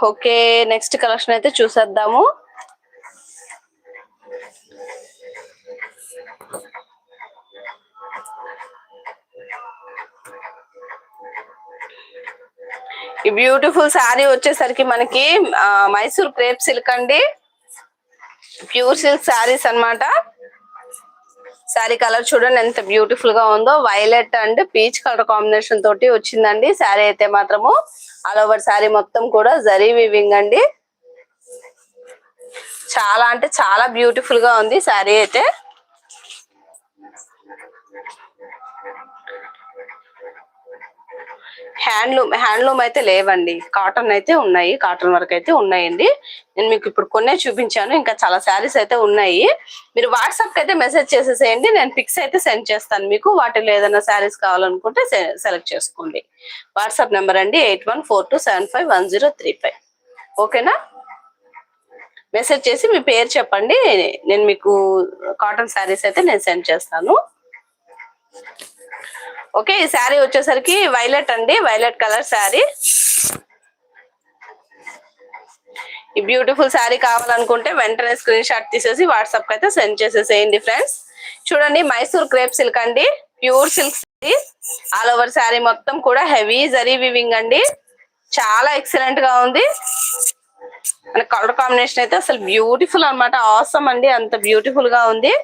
Okay, next collection అయితే చూసేద్దాము. ఈ బ్యూటిఫుల్ శారీ వచ్చేసరికి మనకి మైసూర్ క్రేప్ సిల్క్ అండి, ప్యూర్ సిల్క్ శారీస్ అన్నమాట. శారీ కలర్ చూడండి ఎంత బ్యూటిఫుల్ గా ఉందో, violet and peach colour combination తోటి వచ్చిందండి శారీ అయితే మాత్రము. ఆల్ ఓవర్ శారీ మొత్తం కూడా జరీ వీవింగ్ అండి. చాలా అంటే చాలా బ్యూటిఫుల్ గా ఉంది శారీ అయితే. హ్యాండ్లూమ్ అయితే లేవండి, కాటన్ అయితే ఉన్నాయి, కాటన్ వర్క్ అయితే ఉన్నాయండి. నేను మీకు ఇప్పుడు కొన్నే చూపించాను, ఇంకా చాలా శారీస్ అయితే ఉన్నాయి. మీరు వాట్సాప్ కి అయితే మెసేజ్ చేసేసేయండి, నేను పిక్స్ అయితే సెండ్ చేస్తాను మీకు. వాటిలో ఏదైనా శారీస్ కావాలనుకుంటే సెలెక్ట్ చేసుకోండి. వాట్సాప్ నెంబర్ అండి 8142751035. ఓకేనా? మెసేజ్ చేసి మీ పేరు చెప్పండి, నేను మీకు కాటన్ శారీస్ అయితే నేను సెండ్ చేస్తాను. ఓకే, ఈ శారీ వచ్చేసరికి వైలెట్ అండి, వైలెట్ కలర్ శారీ. ఈ బ్యూటిఫుల్ శారీ కావాలనుకుంటే వెంటనే స్క్రీన్ షాట్ తీసేసి వాట్సాప్ కి అయితే సెండ్ చేసేసేయండి ఫ్రెండ్స్. చూడండి మైసూర్ క్రేప్ సిల్క్ అండి, pure silk sari. All over sari మొత్తం కూడా హెవీ జరీ వీవింగ్ అండి, చాలా ఎక్సలెంట్ గా ఉంది. కలర్ కాంబినేషన్ అయితే అసలు బ్యూటిఫుల్ అన్నమాట, ఆసమ్ అండి, అంత బ్యూటిఫుల్ గా ఉంది.